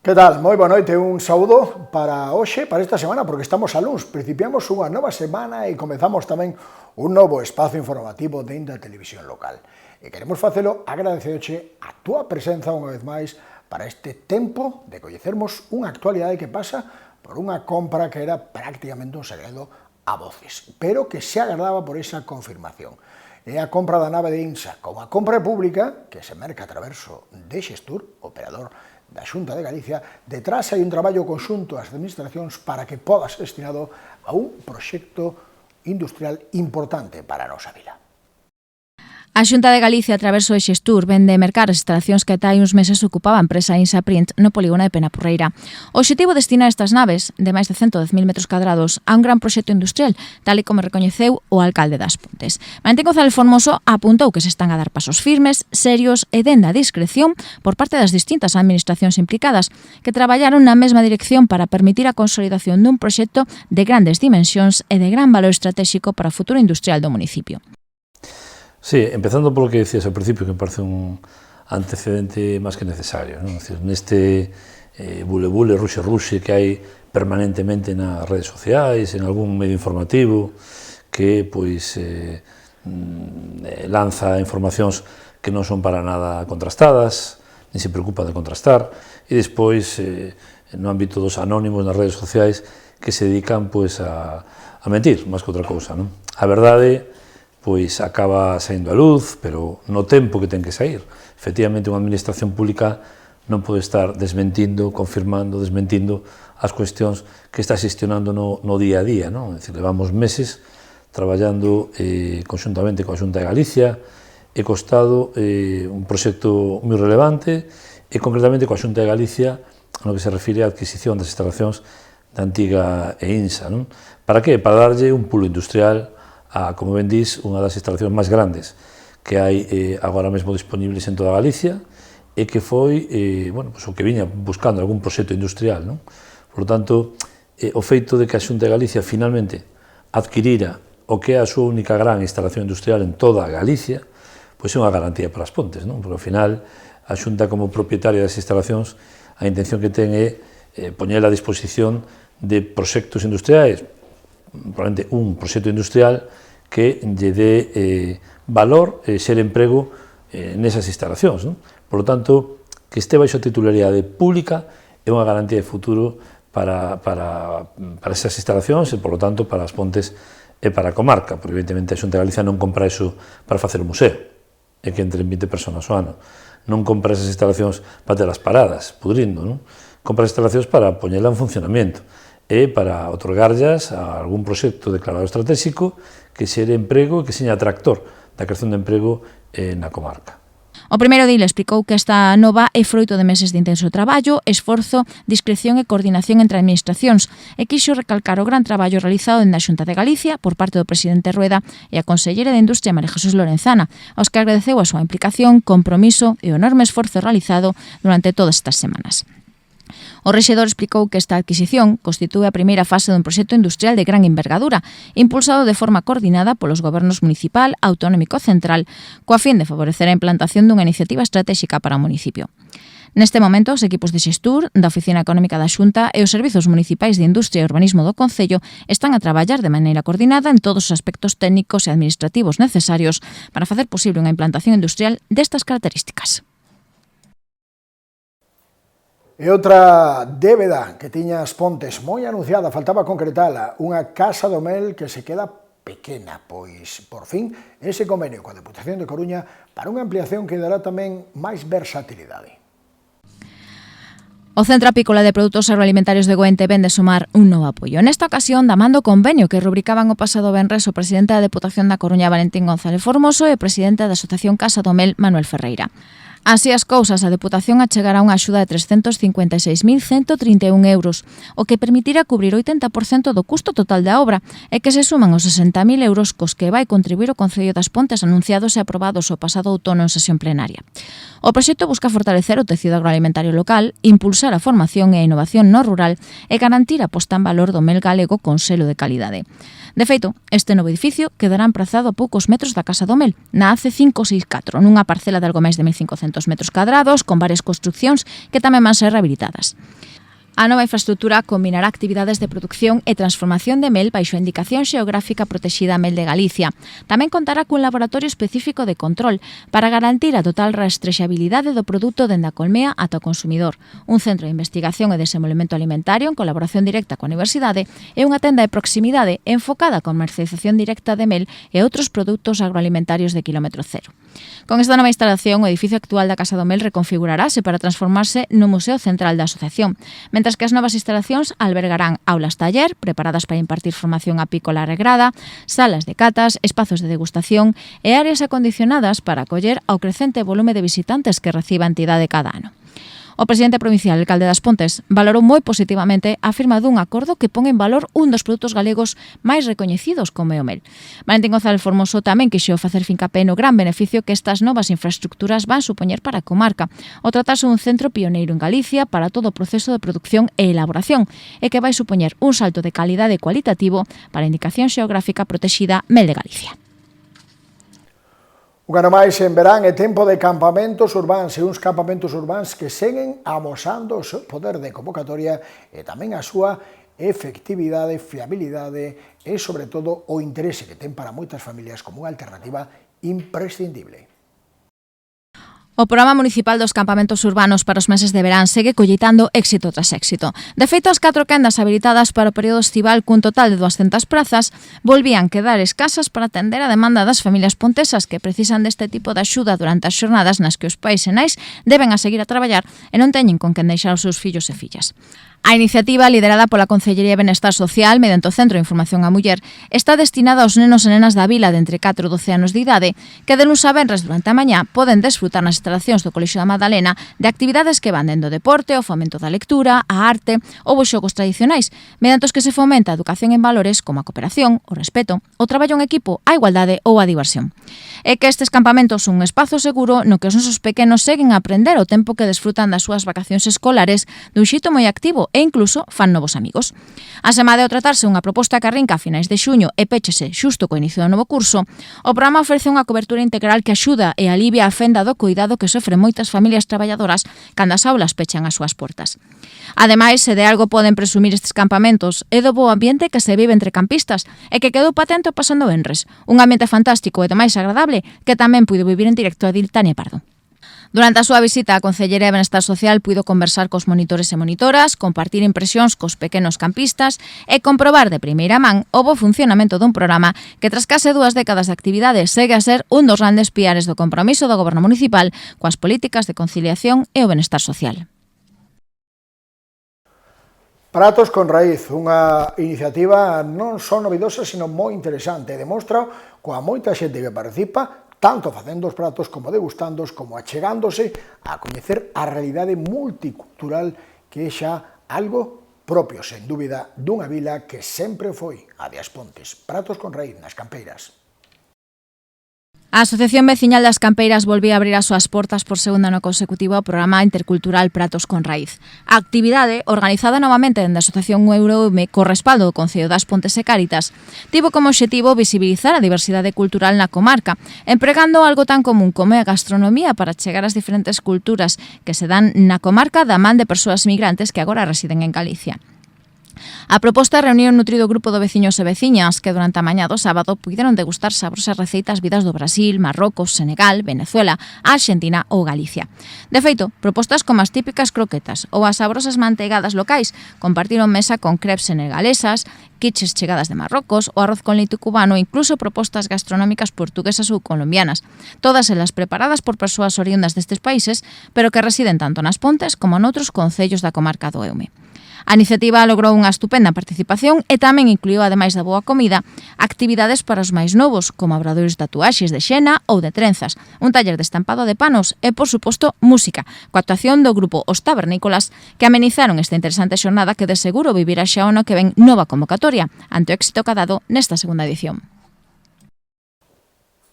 Que tal? Moi boa noite, un saúdo para hoxe, para esta semana, porque estamos a luns. Principiamos unha nova semana e comezamos tamén un novo espazo informativo dentro da televisión local. E queremos facelo agradecedoche a túa presenza unha vez máis para este tempo de coñecermos unha actualidade que pasa por unha compra que era prácticamente un segredo a voces, pero que se agardaba por esa confirmación. É a compra da nave de INSA, como a compra pública que se merca a traverso de Xestur, operador da Xunta de Galicia. Detrás hai un traballo conxunto ás administracións para que poda ser destinado a un proxecto industrial importante para a nosa vila. A Xunta de Galicia, a través do Xestur, vende mercar as instalacións que ata hai uns meses ocupaba a empresa Insa Print no polígono de Penaporreira. O obxectivo é destinar estas naves, de máis de 110.000 metros cadrados, a un gran proxecto industrial, tal e como recoñeceu o alcalde das Pontes. Valentín González Formoso apuntou que se están a dar pasos firmes, serios e dende a discreción por parte das distintas administracións implicadas, que traballaron na mesma dirección para permitir a consolidación dun proxecto de grandes dimensións e de gran valor estratégico para o futuro industrial do municipio. Sí, empezando polo que decías ao principio, que me parece un antecedente máis que necesario, non? É dicir, neste bule-bule, ruxe-ruxe que hai permanentemente nas redes sociais, en algún medio informativo, que pois lanza informacións que non son para nada contrastadas, nin se preocupa de contrastar, e despois, no ámbito dos anónimos nas redes sociais, que se dedican pois a mentir, máis que outra cousa, non? A verdade pois acaba saindo a luz, pero no tempo que ten que sair. Efectivamente, unha administración pública non pode estar desmentindo, confirmando, desmentindo as cuestións que está xestionando no día a día, non? É dicir, levamos meses traballando conxuntamente coa Xunta de Galicia e co Estado un proxecto moi relevante e concretamente coa Xunta de Galicia no que se refire á adquisición das instalacións da antiga INSA, non? Para que? Para darlle un pulo industrial a, como ben dís, unha das instalacións máis grandes que hai agora mesmo disponibles en toda Galicia e que foi, bueno, pues, o que viña buscando algún proxecto industrial, non? Por lo tanto, o feito de que a Xunta de Galicia finalmente adquirira o que é a súa única gran instalación industrial en toda Galicia, pois é unha garantía para as Pontes, non? Porque ao final, a Xunta como propietaria das instalacións, a intención que ten é poñer a disposición de proxectos industriais, probablemente un proxecto industrial que lle dé valor e xere emprego nesas instalacións, non? Por lo tanto, que este baixo a titularidade pública é unha garantía de futuro para esas instalacións e, por lo tanto, para as Pontes e para a comarca, porque, evidentemente, a Xunta de Galicia non compra iso para facer un museo e que entren 20 persoas ao ano. Non compra esas instalacións para telas paradas, pudrindo, non? Compra as instalacións para poñela en funcionamento e para otorgarllas a algún proxecto declarado estratégico que xere emprego e que seña atractor da creación de emprego na comarca. O primeiro dile explicou que esta nova é froito de meses de intenso traballo, esforzo, discreción e coordinación entre administracións e quixo recalcar o gran traballo realizado dende a Xunta de Galicia por parte do presidente Rueda e a conselleira de Industria María Jesús Lorenzana, aos que agradeceu a súa implicación, compromiso e o enorme esforzo realizado durante todas estas semanas. O rexedor explicou que esta adquisición constitúe a primeira fase dun proxecto industrial de gran envergadura, impulsado de forma coordinada polos gobernos municipal, autonómico e central, coa fin de favorecer a implantación dunha iniciativa estratégica para o municipio. Neste momento, os equipos de Xestur, da Oficina Económica da Xunta e os Servizos Municipais de Industria e Urbanismo do Concello están a traballar de maneira coordinada en todos os aspectos técnicos e administrativos necesarios para facer posible unha implantación industrial destas características. E outra débeda que tiña as Pontes moi anunciada, faltaba concretala, unha casa do mel que se queda pequena, pois, por fin, ese convenio coa Deputación de Coruña para unha ampliación que dará tamén máis versatilidade. O Centro Apícola de Produtos Agroalimentarios de Goente vende sumar un novo apoio. Nesta ocasión, da man do convenio que rubricaban o pasado venres o presidente da Deputación da Coruña, Valentín González Formoso, e o presidente da Asociación Casa do Mel, Manuel Ferreira. Así as cousas, a Deputación achegará unha axuda de 356.131 euros, o que permitirá cubrir o 80% do custo total da obra e que se suman os 60.000 euros cos que vai contribuir o Concello das Pontes anunciados e aprobados o pasado outono en sesión plenaria. O proxecto busca fortalecer o tecido agroalimentario local, impulsar a formación e a innovación no rural e garantir a posta en valor do mel galego con selo de calidade. De feito, este novo edificio quedará emprazado a poucos metros da Casa do Mel, na AC 564, nunha parcela de algo máis de 1.500 200 metros cuadrados, con varias construcións que tamén van ser rehabilitadas. A nova infraestructura combinará actividades de producción e transformación de mel baixo a indicación xeográfica protexida Mel de Galicia. Tamén contará cun laboratorio específico de control para garantir a total rastrexabilidade do produto dende a colmea ata o consumidor, un centro de investigación e desenvolvemento alimentario en colaboración directa coa universidade e unha tenda de proximidade enfocada á comercialización directa de mel e outros produtos agroalimentarios de quilómetro cero. Con esta nova instalación, o edificio actual da Casa do Mel reconfigurarase para transformarse no Museo Central da Asociación, mentras que as novas instalacións albergarán aulas taller preparadas para impartir formación apícola regrada, salas de catas, espazos de degustación e áreas acondicionadas para acoller ao crecente volume de visitantes que reciba a entidade cada ano. O presidente provincial, el alcalde das Pontes, valorou moi positivamente a firma dun acordo que pon en valor un dos produtos galegos máis recoñecidos como é o mel. Valentín González Formoso tamén quixo facer fincapé no gran beneficio que estas novas infraestructuras van supoñer para a comarca, ao tratarse dun centro pioneiro en Galicia para todo o proceso de producción e elaboración, e que vai supoñer un salto de calidade cualitativo para a indicación xeográfica protexida Mel de Galicia. Un ano máis en verán é tempo de campamentos urbáns e uns campamentos urbáns que seguen amosando o seu poder de convocatoria e tamén a súa efectividade, fiabilidade e, sobre todo, o interese que ten para moitas familias como unha alternativa imprescindible. O Programa Municipal dos Campamentos Urbanos para os meses de verán segue colleitando éxito tras éxito. De feito, as 4 quendas habilitadas para o período estival cun total de 200 prazas volvían quedar escasas para atender a demanda das familias pontesas que precisan deste tipo de axuda durante as xornadas nas que os pais e nais deben a seguir a traballar e non teñen con quen deixar os seus fillos e fillas. A iniciativa, liderada pola Concellería de Benestar Social mediante o Centro de Información á Muller, está destinada aos nenos e nenas da vila de entre 4 e 12 anos de idade que de luns a venres durante a mañá poden desfrutar nas instalacións do Colexio da Madalena de actividades que van dende o deporte, o fomento da lectura, a arte ou os xogos tradicionais, mediante os que se fomenta a educación en valores como a cooperación, o respeto, o traballo en equipo, a igualdade ou a diversión. É que estes campamentos son un espazo seguro no que os nosos pequenos seguen a aprender o tempo que desfrutan das súas vacacións escolares dun xeito moi activo e incluso fan novos amigos. Asemade ao tratarse unha proposta que arrinca a finais de xuño e péchese xusto co inicio do novo curso, o programa ofrece unha cobertura integral que axuda e alivia a fenda do cuidado que sofren moitas familias traballadoras cando as aulas pechan as súas portas. Ademais, se de algo poden presumir estes campamentos é do bo ambiente que se vive entre campistas e que quedou patente o pasando venres, un ambiente fantástico e do máis agradable que tamén puido vivir en directo a Tania Pardo. Durante a súa visita, a Concellería de Benestar Social puido conversar cos monitores e monitoras, compartir impresións cos pequenos campistas e comprobar de primeira man o bo funcionamento dun programa que tras case 2 décadas de actividade segue a ser un dos grandes piares do compromiso do Goberno Municipal coas políticas de conciliación e o benestar social. Pratos con Raíz, unha iniciativa non só novidosa, sino moi interesante. Demostra coa moita xente que participa tanto facendo os pratos como degustándoos, como achegándose a coñecer a realidade multicultural que é xa algo propio, sen dúbida, dunha vila que sempre foi a de As Pontes. Pratos con Raíz, nas Campeiras. A Asociación Veciñal das Campeiras volvía a abrir as súas portas por segundo ano consecutivo ao programa intercultural Pratos con Raíz. A actividade, organizada novamente dende a Asociación Eurome co respaldo do Concello das Pontes e Cáritas, tivo como obxectivo visibilizar a diversidade cultural na comarca, empregando algo tan común como a gastronomía para chegar ás diferentes culturas que se dan na comarca da man de persoas migrantes que agora residen en Galicia. A proposta reuniu un nutrido grupo de veciños e veciñas que durante a mañá do sábado puideron degustar sabrosas receitas vidas do Brasil, Marrocos, Senegal, Venezuela, Argentina ou Galicia. De feito, propostas como as típicas croquetas ou as sabrosas manteigadas locais compartiron mesa con crepes senegalesas, quiches chegadas de Marrocos, o arroz con leite cubano e incluso propostas gastronómicas portuguesas ou colombianas, todas elas preparadas por persoas oriundas destes países, pero que residen tanto nas Pontes como noutros concellos da comarca do Eume. A iniciativa logrou unha estupenda participación e tamén incluiu, ademais da boa comida, actividades para os máis novos, como obradoiros de tatuaxes de xena ou de trenzas, un taller de estampado de panos e, por suposto, música, coa actuación do grupo Os Tabernícolas, que amenizaron esta interesante xornada que de seguro vivirá xa o ano que ven nova convocatoria, ante o éxito cadado nesta segunda edición.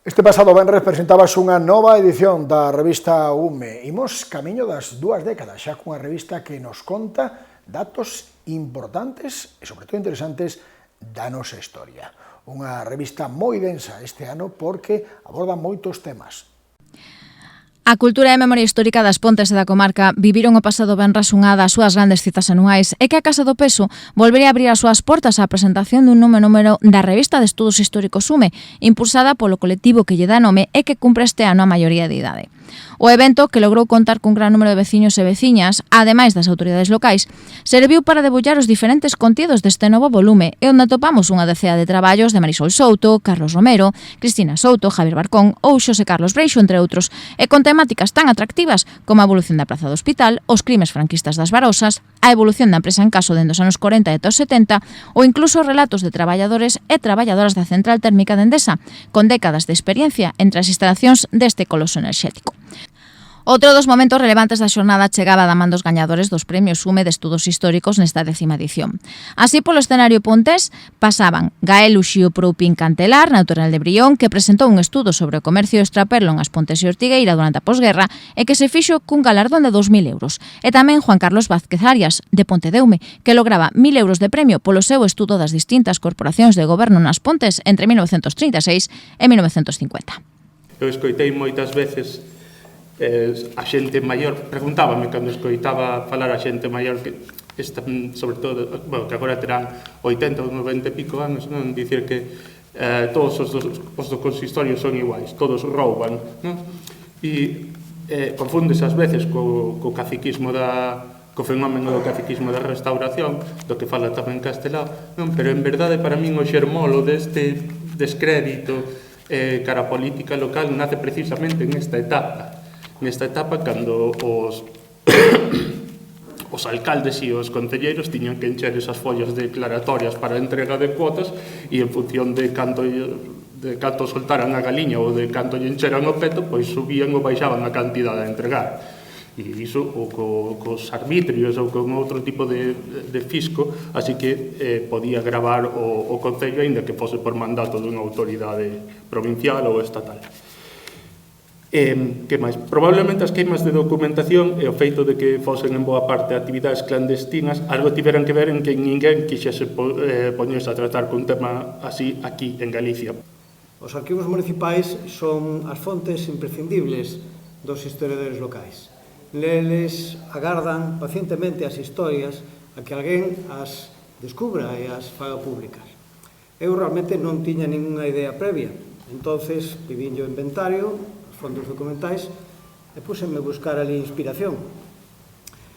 Este pasado venres presentabas unha nova edición da revista UME. Imos camiño das 2 décadas, xa cunha revista que nos conta datos importantes e, sobre todo, interesantes da nosa historia. Unha revista moi densa este ano porque aborda moitos temas. A cultura e a memoria histórica das Pontes e da comarca viviron o pasado venres unha das súas grandes citas anuais e que a Casa do Peso volvería a abrir as súas portas á presentación dun novo número da revista de estudos históricos UME, impulsada polo colectivo que lle dá nome e que cumpre este ano a maioría de idade. O evento, que logrou contar cun gran número de veciños e veciñas, ademais das autoridades locais, serviu para debullar os diferentes contidos deste novo volume e onde atopamos unha decea de traballos de Marisol Souto, Carlos Romero, Cristina Souto, Javier Barcón ou Xosé Carlos Breixo, entre outros, e con temáticas tan atractivas como a evolución da Praza do Hospital, os crimes franquistas das Barosas, a evolución da empresa en caso dende os anos 40 e até os 70 ou incluso relatos de traballadores e traballadoras da central térmica de Endesa, con décadas de experiencia entre as instalacións deste coloso enerxético. Outro dos momentos relevantes da xornada chegaba da man dos gañadores dos premios UME de Estudos Históricos nesta 10ª edición. Así, polo escenario pontés pasaban Gael Uxío Proupín Cantelar, natural de Brión, que presentou un estudo sobre o comercio extraperlo nas Pontes e Ortigueira durante a posguerra e que se fixo cun galardón de 2.000 euros. E tamén Juan Carlos Vázquez Arias, de Pontedeume, que lograba 1.000 euros de premio polo seu estudo das distintas corporacións de goberno nas Pontes entre 1936 e 1950. Eu escoitei moitas veces a xente maior, preguntábame cando escoitaba falar a xente maior que están, sobre todo, bueno, que agora terán 80 ou 90 e pico anos, non? Dicir que todos os do consistorio son iguais, todos rouban, non? E confúndese ás veces co caciquismo co fenómeno do caciquismo da restauración, do que fala tamén Castelao, non? Pero en verdade para min o xermolo deste descrédito cara a política local nace precisamente en esta etapa cando os alcaldes e os concelleiros tiñan que encher esas follas declaratorias para a entrega de cuotas e en función de canto soltaran a galiña ou de canto lle encheran o peto, pois subían ou baixaban a cantidade a entregar. E iso ou cos arbitrios ou con outro tipo de fisco, así que podía gravar o concello aínda que fose por mandato dunha autoridade provincial ou estatal. Que máis? Probablemente as queimas de documentación e o feito de que fosen en boa parte actividades clandestinas algo tiveran que ver en que ninguén quixese poñerse a tratar cun tema así aquí en Galicia. Os arquivos municipais son as fontes imprescindibles dos historiadores locais. Neles agardan pacientemente as historias a que alguén as descubra e as faga públicas. Eu realmente non tiña ninguna idea previa, entonces pidinlle o inventario, fondos documentais, e puseme a buscar ali inspiración.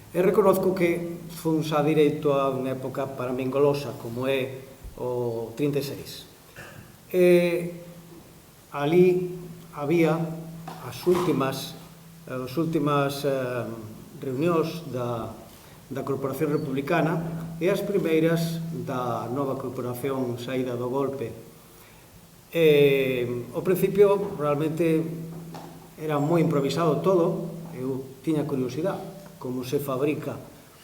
E reconozco que fun xa direito a unha época para min golosa, como é o 36. E ali había as últimas reunións da Corporación Republicana e as primeiras da nova corporación saída do golpe. Ao principio, realmente, era moi improvisado todo, eu tiña curiosidade como se fabrica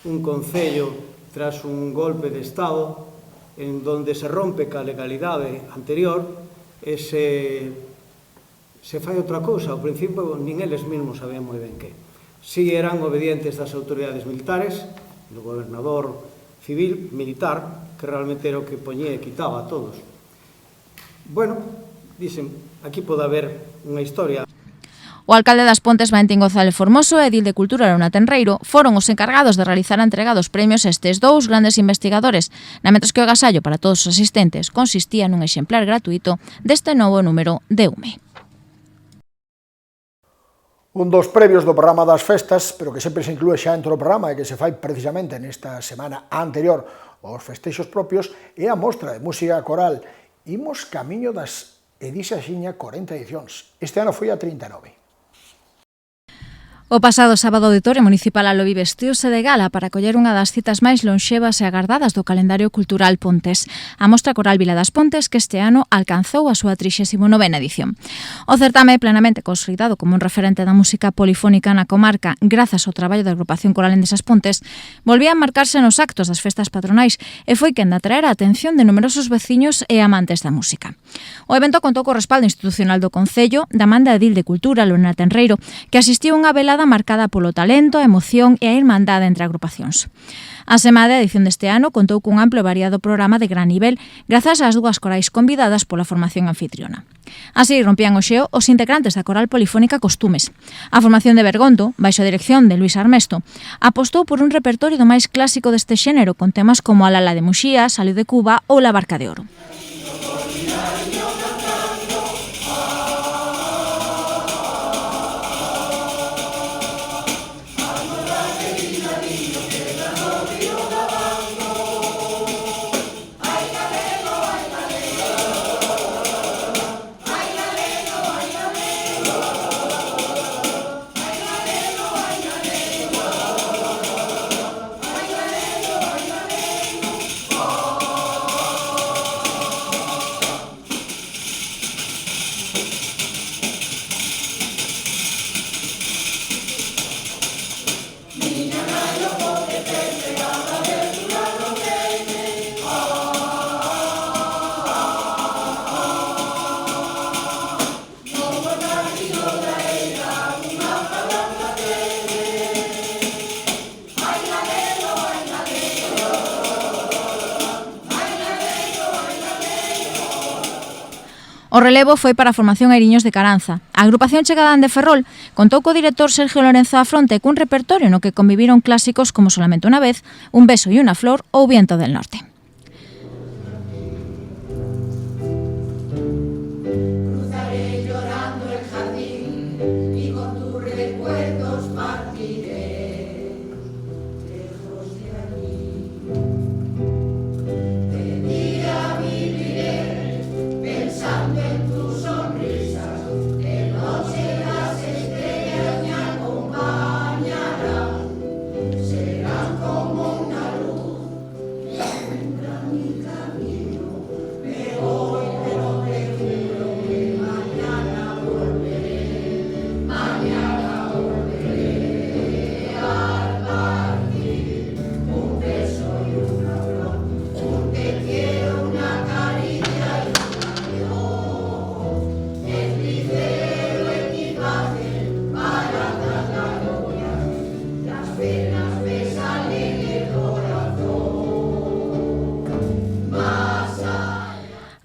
un concello tras un golpe de Estado en donde se rompe ca legalidade anterior e se fai outra cousa. Ao principio, nin eles mesmos sabían moi ben que. Si eran obedientes das autoridades militares, do gobernador civil, militar, que realmente era o que poñía e quitaba a todos. Bueno, dicen, aquí pode haber unha historia. O alcalde das Pontes, Valentín González Formoso, e edil de Cultura, Luna Tenreiro, foron os encargados de realizar a entrega dos premios a estes dous grandes investigadores, mentres que o agasallo para todos os asistentes consistía nun exemplar gratuito deste novo número de UME. Un dos previos do programa das festas, pero que sempre se inclúe xa dentro do programa e que se fai precisamente nesta semana anterior aos festexos propios, é a mostra de música coral Imos camiño das Edisa xiña 40 edicións. Este ano foi a 39. O pasado sábado o Auditorio Municipal Alobi vestiuse de gala para acoller unha das citas máis lonxevas e agardadas do calendario cultural pontés, a Mostra Coral Vila das Pontes, que este ano alcanzou a súa 39ª edición. O certame é plenamente consolidado como un referente da música polifónica na comarca, grazas ao traballo da agrupación coral Endesas Pontes, volvía a marcarse nos actos das festas patronais e foi quen de atraer a atención de numerosos veciños e amantes da música. O evento contou co respaldo institucional do Concello, da man da Edil de Cultura, Lorena Tenreiro, que asistiu a unha velada marcada polo talento, a emoción e a irmandade entre agrupacións. A semana de edición deste ano contou cun amplo e variado programa de gran nivel grazas ás dúas corais convidadas pola formación anfitriona. Así rompían o xeo os integrantes da coral polifónica Costumes. A formación de Bergondo, baixo a dirección de Luis Armesto, apostou por un repertorio do máis clásico deste xénero con temas como A Lala de Muxía, Salio de Cuba ou La Barca de Oro. O relevo foi para a formación Airiños de Caranza. A agrupación chegada de Ferrol contou co director Sergio Lorenzo Afronte cun repertorio no que conviviron clásicos como Solamente una vez, Un beso y una flor ou Viento del Norte.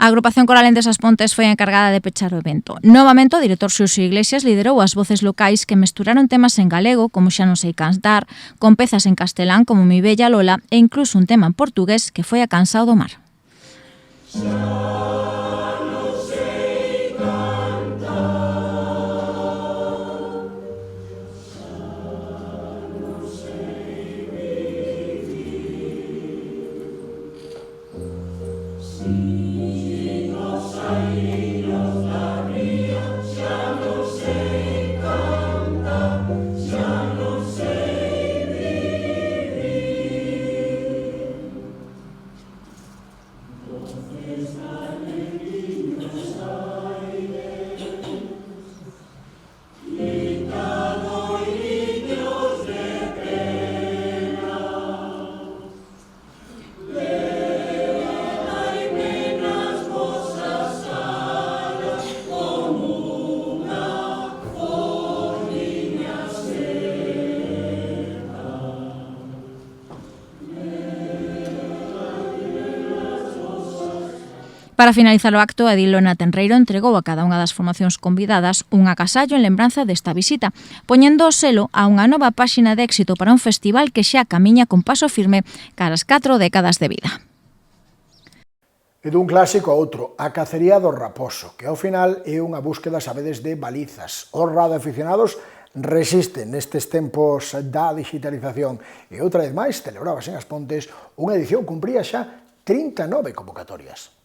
A agrupación coral Endesas Pontes foi a encargada de pechar o evento. Novamente, o director Xurxo Iglesias liderou as voces locais que mesturaron temas en galego, como Xa non sei cantar, con pezas en castelán, como Mi bella Lola, e incluso un tema en portugués que foi a Cansao do mar. Para finalizar o acto, a Edil Lorena Tenreiro entregou a cada unha das formacións convidadas un agasallo en lembranza desta visita, poñendo o selo a unha nova páxina de éxito para un festival que xa camiña con paso firme cara as 4 décadas de vida. E dun clásico a outro, a cacería do raposo, que ao final é unha búsqueda, sabedes, de balizas. Os radioaficionados resisten nestes tempos da digitalización e outra vez máis celebrabas en As Pontes unha edición que cumpría xa 39 convocatorias.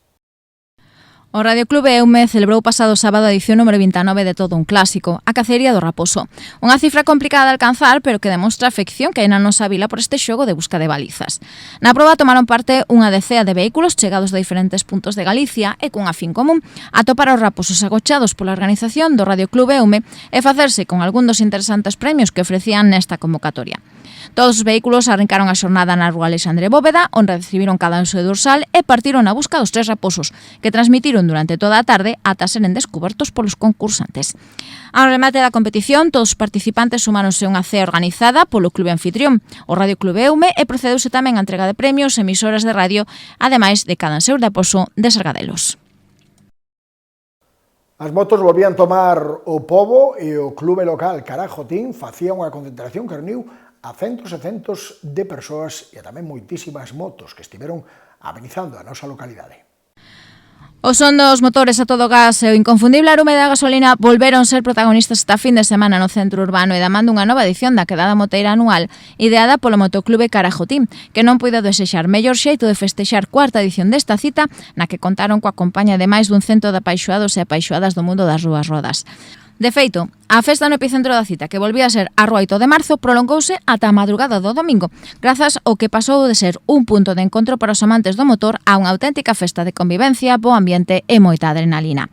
O Radio Club Eume celebrou pasado sábado a edición número 29 de todo un clásico, a cacería do raposo. Unha cifra complicada de alcanzar, pero que demostra a afección que hai na nosa vila por este xogo de busca de balizas. Na proba tomaron parte unha decea de vehículos chegados de diferentes puntos de Galicia e cunha fin común, atopar os raposos agochados pola organización do Radio Club Eume e facerse con algún dos interesantes premios que ofrecían nesta convocatoria. Todos os vehículos arrancaron a xornada na rúa Alexandre Bóveda, onde recibiron cada un seu dorsal e partiron na busca dos 3 raposos, que transmitiron seguiron durante toda a tarde ata seren descubertos polos concursantes. Ao remate da competición, todos os participantes sumáronse unha cea organizada polo clube anfitrión, o Radio Club Eume, e procedeuse tamén a entrega de premios e emisoras de radio, ademais de cada enseur de Aposo de Sargadelos. As motos volvían tomar o pobo e o clube local Carajotín facía unha concentración que reuniu a centos e centos de persoas e tamén moitísimas motos que estiveron amenizando a nosa localidade. O son dos motores a todo gas e o inconfundible arume da gasolina volveron ser protagonistas esta fin de semana no centro urbano e damando unha nova edición da quedada moteira anual ideada polo Motoclube Carajotín, que non puido desexar mellor xeito de festexar cuarta edición desta cita na que contaron coa compañía de máis dun cento de apaixoados e apaixoadas do mundo das rúas rodas. De feito, a festa no epicentro da cita, que volvía a ser a 8 de marzo, prolongouse ata a madrugada do domingo, grazas ao que pasou de ser un punto de encontro para os amantes do motor a unha auténtica festa de convivencia, bo ambiente e moita adrenalina.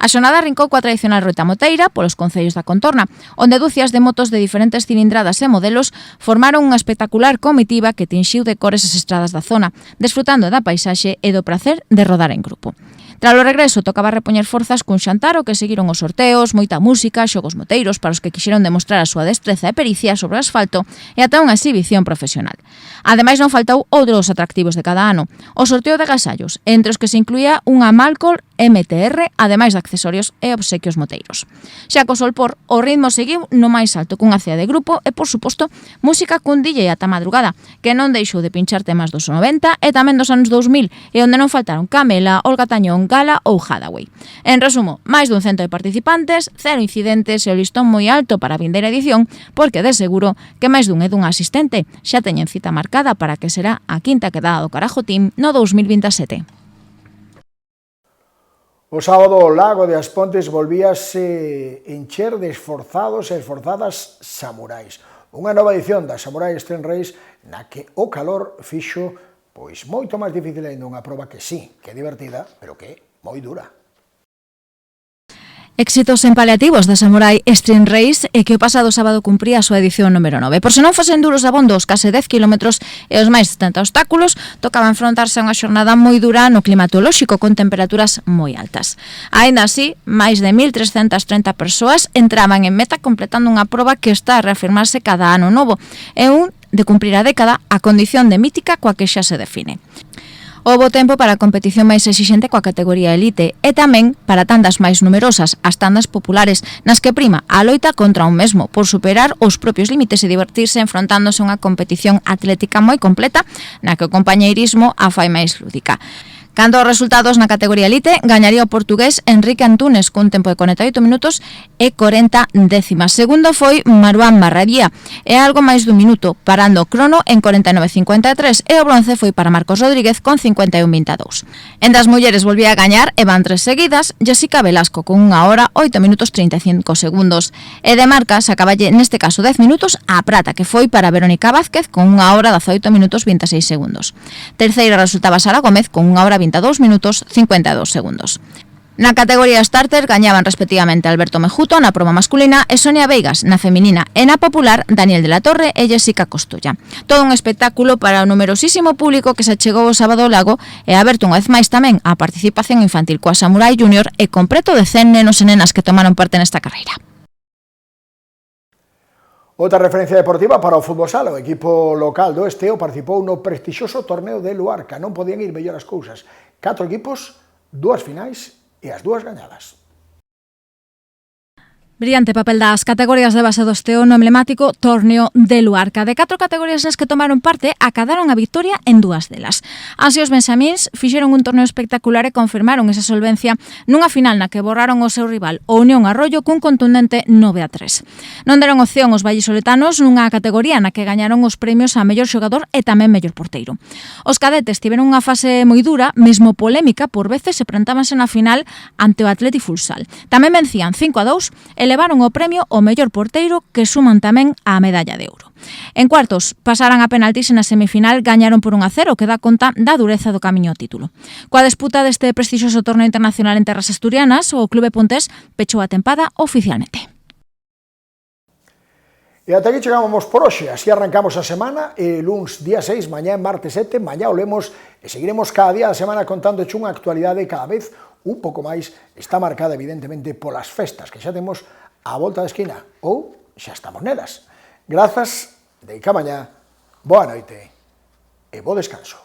A xornada rincou coa tradicional ruta moteira polos concellos da contorna, onde dúcias de motos de diferentes cilindradas e modelos formaron unha espectacular comitiva que tinxiu de cores as estradas da zona, desfrutando da paisaxe e do prazer de rodar en grupo. Tralo regreso, tocaba repoñer forzas cun xantar o que seguiron os sorteos, moita música, xogos moteiros para os que quixeron demostrar a súa destreza e pericia sobre o asfalto e ata unha exhibición profesional. Ademais, non faltou outros atractivos de cada ano. O sorteo de agasallos, entre os que se incluía unha Malcol MTR, ademais de accesorios e obsequios moteiros. Xa co sol por, o ritmo seguiu no máis alto cunha cea de grupo e, por suposto, música cun DJ ata madrugada, que non deixou de pinchar temas dos 90 e tamén dos anos 2000, e onde non faltaron Camela, Olga Tañón, Gala ou Hathaway. En resumo, máis dun cento de participantes, 0 incidentes e o listón moi alto para a vindeira edición, porque de seguro que máis dun e dunha asistente xa teñen cita marcada para que será a quinta quedada do Carajotín no 2027. O sábado o lago de As Pontes volvíase encher de esforzados e esforzadas samurais. Unha nova edición da Samurai Extreme Race na que o calor fixo pois moito máis difícil ainda unha proba que sí, que é divertida, pero que é moi dura. Éxitos en paliativos da Samurai Extreme Race e que o pasado sábado cumpría a súa edición número 9. Por se non fosen duros abondos, case 10 km e os máis 70 obstáculos, tocaba enfrontarse a unha xornada moi dura no climatolóxico con temperaturas moi altas. Aínda así, máis de 1.330 persoas entraban en meta completando unha proba que está a reafirmarse cada ano novo e un de cumprir a década a condición de mítica coa que xa se define. Houbo tempo para a competición máis exixente coa categoría elite e tamén para tandas máis numerosas, as tandas populares, nas que prima a loita contra un mesmo por superar os propios límites e divertirse enfrontándose a unha competición atlética moi completa na que o compañeirismo a fai máis lúdica. Canto aos resultados na categoría elite, gañaría o portugués Enrique Antunes cun tempo de 48 minutos e 40 décimas. Segundo foi Maruán Barradía e algo máis dun minuto, parando o crono en 49.53 e o bronce foi para Marcos Rodríguez con 51.22. Entre as mulleres volvía a gañar e van 3 seguidas, Jessica Velasco con 1 hora 8 minutos 35 segundos. E de marca sacaballe neste caso 10 minutos a prata, que foi para Verónica Vázquez con 1 hora 18 minutos 26 segundos. Terceira resultaba Sara Gómez con 1 hora 22 minutos 52 segundos. Na categoría starter gañaban respectivamente Alberto Mejuto na proba masculina e Sonia Veigas na feminina e na popular Daniel de la Torre e Jessica Costolla. Todo un espectáculo para o numerosísimo público que se chegou o sábado ao lago e aberto unha vez máis tamén a participación infantil coa Samurai Junior e con preto de 100 nenos e nenas que tomaron parte nesta carreira. Outra referencia deportiva para o fútbol sala, o equipo local do Esteo participou no prestixioso torneo de Luarca. Non podían ir mellor as cousas. 4 equipos, 2 finais e as 2 gañadas. Brillante papel das categorías de base do Esteo no emblemático torneo de Luarca. De 4 categorías nas que tomaron parte, acadaron a victoria en 2 delas. Así os benxamíns fixeron un torneo espectacular e confirmaron esa solvencia nunha final na que borraron o seu rival, o Unión Arroyo, cun contundente 9-3. Non deron opción os vallisoletanos nunha categoría na que gañaron os premios a mellor xogador e tamén mellor porteiro. Os cadetes tiveron unha fase moi dura, mesmo polémica, por veces se plantábanse na final ante o Atleti Futsal. Tamén vencían 5-2 e levaron o premio ao mellor porteiro, que suman tamén a medalla de ouro. En cuartos, pasaran a penaltis e na semifinal gañaron por 1-0, que dá conta da dureza do camiño ao título. Coa disputa deste prestixioso torneo internacional en terras asturianas, o Clube Pontés pechou a tempada oficialmente. E ata aquí chegamos por hoxe, así arrancamos a semana, luns día 6, mañá martes 7, mañá o lemos e seguiremos cada día da semana contándoche unha actualidade cada vez un pouco máis está marcada evidentemente polas festas que xa temos á volta da esquina, ou xa estamos nelas. Grazas, deica mañá, boa noite e bo descanso.